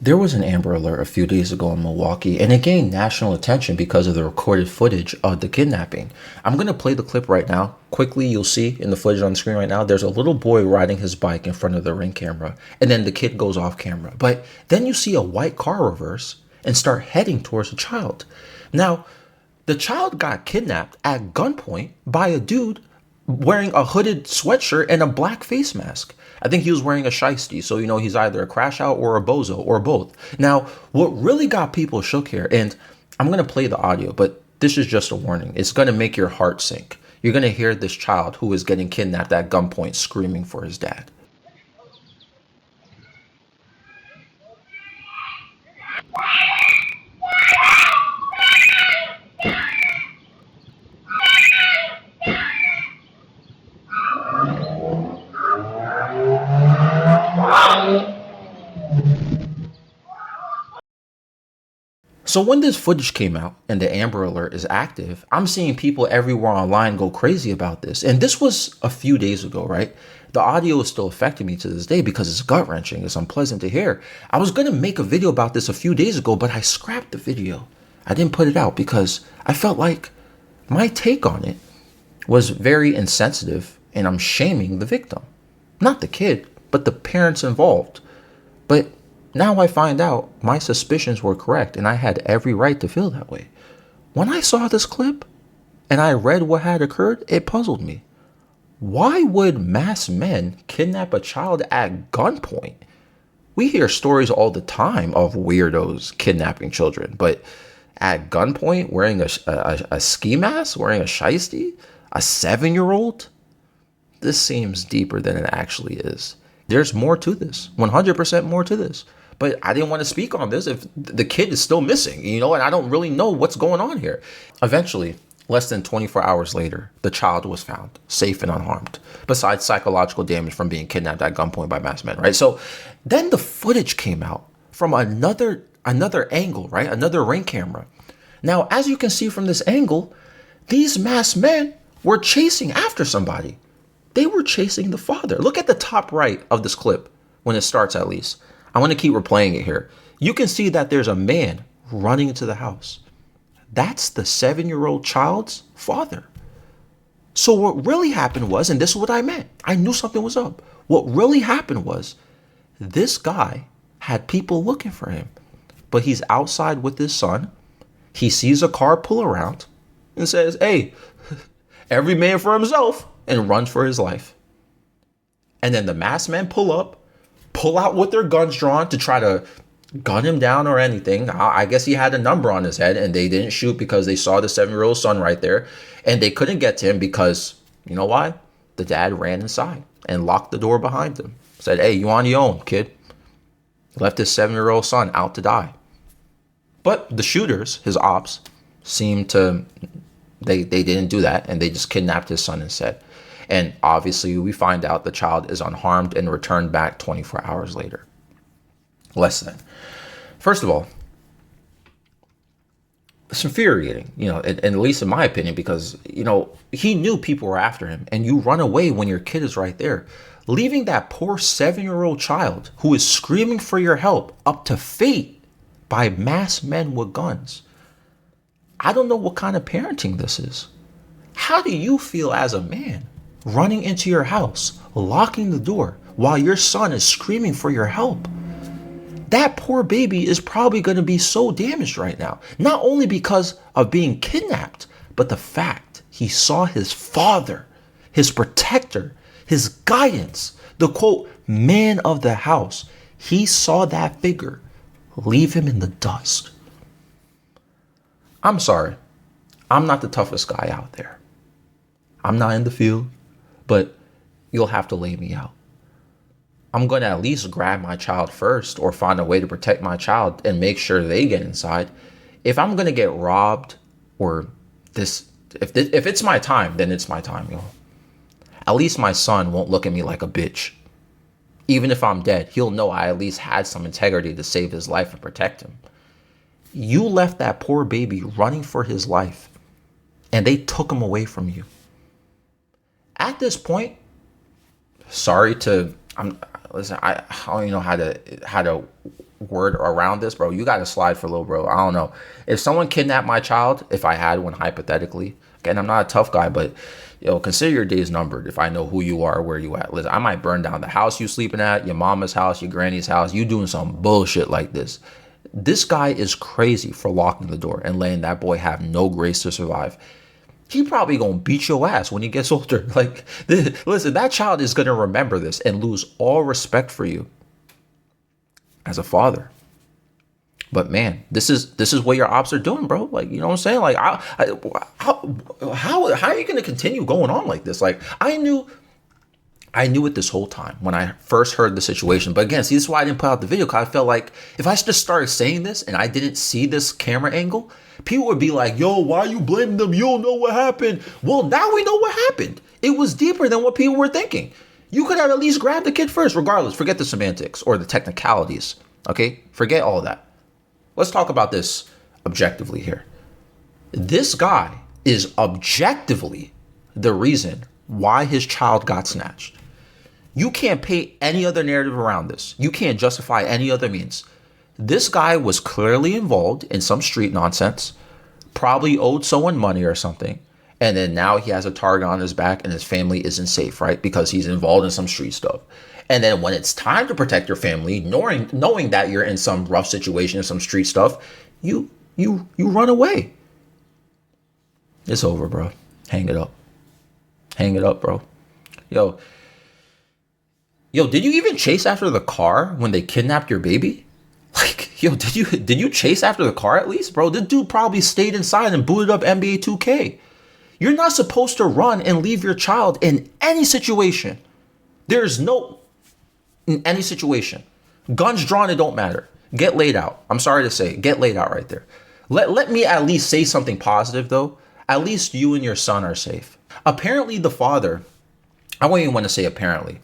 There was an Amber Alert a few days ago in Milwaukee, and it gained national attention because of the recorded footage of the kidnapping. I'm going to play the clip right now. Quickly, you'll see in the footage on the screen right now, there's a little boy riding his bike in front of the Ring camera, and then the kid goes off camera. But then you see a white car reverse and start heading towards the child. Now, the child got kidnapped at gunpoint by a dude wearing a hooded sweatshirt and a black face mask. I think he was wearing a shiesty, so he's either a crash out or a bozo or both. Now, what really got people shook here, and I'm gonna play the audio, but this is just a warning. It's gonna make your heart sink. You're gonna hear this child who is getting kidnapped at gunpoint screaming for his dad. So when this footage came out and the Amber Alert is active, I'm seeing people everywhere online go crazy about this. And this was a few days ago, right? The audio is still affecting me to this day because it's gut-wrenching. It's unpleasant to hear. I was going to make a video about this a few days ago, but I scrapped the video. I didn't put it out because I felt like my take on it was very insensitive and I'm shaming the victim. Not the kid, but the parents involved. But now I find out my suspicions were correct and I had every right to feel that way. When I saw this clip and I read what had occurred, it puzzled me. Why would masked men kidnap a child at gunpoint? We hear stories all the time of weirdos kidnapping children, but at gunpoint, wearing a ski mask, wearing a shiesty, a 7-year-old? This seems deeper than it actually is. There's more to this, 100% more to this. But I didn't want to speak on this if the kid is still missing, and I don't really know what's going on here. Eventually, less than 24 hours later, the child was found, safe and unharmed, besides psychological damage from being kidnapped at gunpoint by masked men, right? So then the footage came out from another angle, right? Another Ring camera. Now, as you can see from this angle, these masked men were chasing after somebody. They were chasing the father. Look at the top right of this clip when it starts, at least. I want to keep replaying it here. You can see that there's a man running into the house. That's the 7-year-old child's father. So what really happened was, and this is what I meant, I knew something was up. What really happened was this guy had people looking for him, but he's outside with his son. He sees a car pull around and says, "Hey, every man for himself," and runs for his life. And then the masked men pull out with their guns drawn to try to gun him down or anything. I guess he had a number on his head and they didn't shoot because they saw the 7-year-old son right there. And they couldn't get to him because, you know why? The dad ran inside and locked the door behind him. Said, "Hey, you on your own, kid." Left his 7-year-old son out to die. But the shooters, his ops, seemed to, they didn't do that. And they just kidnapped his son instead. And obviously, we find out the child is unharmed and returned back 24 hours later. Less than. First of all, it's infuriating, and at least in my opinion, because, he knew people were after him and you run away when your kid is right there. Leaving that poor 7-year-old child who is screaming for your help up to fate by masked men with guns. I don't know what kind of parenting this is. How do you feel as a man running into your house, locking the door while your son is screaming for your help? That poor baby is probably going to be so damaged right now, not only because of being kidnapped, but the fact he saw his father, his protector, his guidance, the quote, man of the house. He saw that figure leave him in the dust. I'm sorry. I'm not the toughest guy out there. I'm not in the field, but you'll have to lay me out. I'm going to at least grab my child first or find a way to protect my child and make sure they get inside. If I'm going to get robbed or if it's my time, then it's my time, At least my son won't look at me like a bitch. Even if I'm dead, he'll know I at least had some integrity to save his life and protect him. You left that poor baby running for his life and they took him away from you. At this point, sorry to, listen, I don't even know how to word around this, bro, you got to slide for little bro. I don't know. If someone kidnapped my child, if I had one hypothetically, again, I'm not a tough guy, but consider your days numbered. If I know who you are, where you at, listen, I might burn down the house you sleeping at, your mama's house, your granny's house. You doing some bullshit like this. This guy is crazy for locking the door and letting that boy have no grace to survive. He probably gonna beat your ass when he gets older. Like, listen, that child is gonna remember this and lose all respect for you as a father. But man, this is what your ops are doing, bro. Like, you know what I'm saying? Like, how are you gonna continue going on like this? Like, I knew it this whole time when I first heard the situation. But again, see, this is why I didn't put out the video, because I felt like if I just started saying this and I didn't see this camera angle, people would be like, yo, why are you blaming them? You don't know what happened. Well, now we know what happened. It was deeper than what people were thinking. You could have at least grabbed the kid first, regardless. Forget the semantics or the technicalities. Okay? Forget all that. Let's talk about this objectively here. This guy is objectively the reason why his child got snatched. You can't paint any other narrative around this. You can't justify any other means. This guy was clearly involved in some street nonsense, probably owed someone money or something, and then now he has a target on his back and his family isn't safe, right? Because he's involved in some street stuff. And then when it's time to protect your family, knowing that you're in some rough situation, some street stuff, you run away. It's over, bro. Hang it up. Hang it up, bro. Yo, did you even chase after the car when they kidnapped your baby? Like, yo, did you chase after the car at least, bro? This dude probably stayed inside and booted up NBA 2K. You're not supposed to run and leave your child in any situation. In any situation. Guns drawn, it don't matter. Get laid out. I'm sorry to say, get laid out right there. Let me at least say something positive, though. At least you and your son are safe. Apparently, the father, I won't even want to say apparently,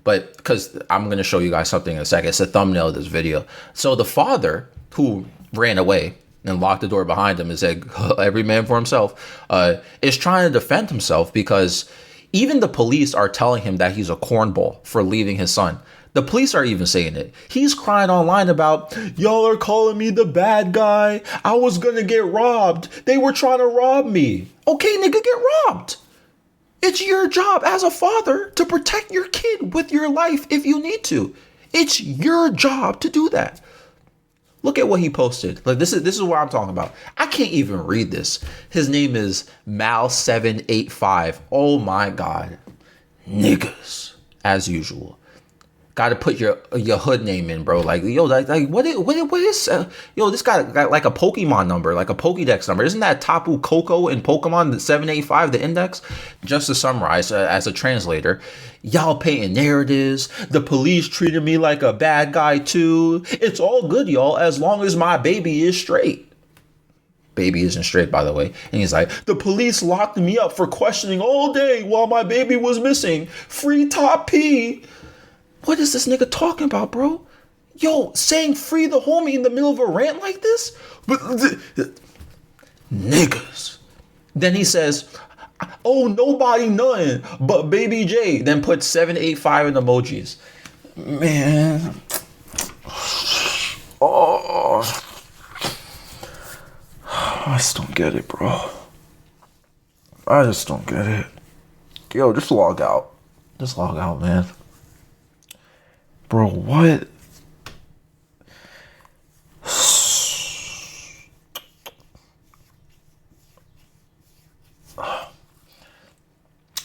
but because I'm going to show you guys something in a second. It's the thumbnail of this video. So the father who ran away and locked the door behind him and said, every man for himself, is trying to defend himself because even the police are telling him that he's a cornball for leaving his son. The police are even saying it. He's crying online about, y'all are calling me the bad guy. I was going to get robbed. They were trying to rob me. Okay, nigga, get robbed. It's your job as a father to protect your kid with your life if you need to. It's your job to do that. Look at what he posted. Like, this is what I'm talking about. I can't even read this. His name is Mal785. Oh my God. Niggas, as usual. Got to put your hood name in, bro. Like, yo, what is this guy got like a Pokemon number, like a Pokédex number. Isn't that Tapu Koko in Pokemon, the 785, the index? Just to summarize, as a translator, y'all painting narratives. The police treated me like a bad guy too. It's all good, y'all, as long as my baby is straight. Baby isn't straight, by the way. And he's like, the police locked me up for questioning all day while my baby was missing. Free Top P. What is this nigga talking about, bro? Yo, saying free the homie in the middle of a rant like this? Niggas. Then he says, oh, nobody none but Baby J. Then put 785 in emojis. Man. Oh. I just don't get it, bro. I just don't get it. Yo, just log out. Just log out, man. Bro, what?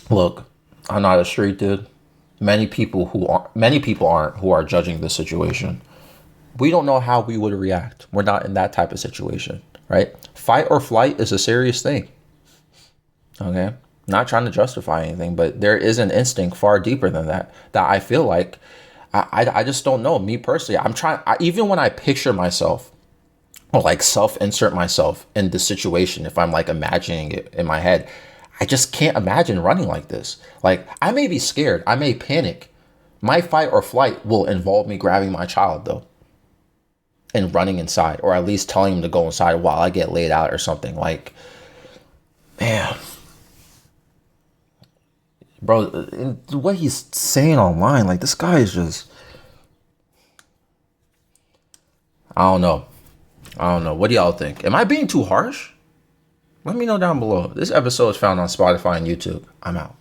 Look, I'm not a street dude. Many people aren't who are judging the situation. We don't know how we would react. We're not in that type of situation, right? Fight or flight is a serious thing. Okay? Not trying to justify anything, but there is an instinct far deeper than that I feel like I just don't know. Me personally, even when I picture myself or like self-insert myself in the situation, if I'm like imagining it in my head, I just can't imagine running like this. Like, I may be scared. I may panic. My fight or flight will involve me grabbing my child, though, and running inside, or at least telling him to go inside while I get laid out or something. Like, man. Bro, what he's saying online, like, this guy is just... I don't know. I don't know. What do y'all think? Am I being too harsh? Let me know down below. This episode is found on Spotify and YouTube. I'm out.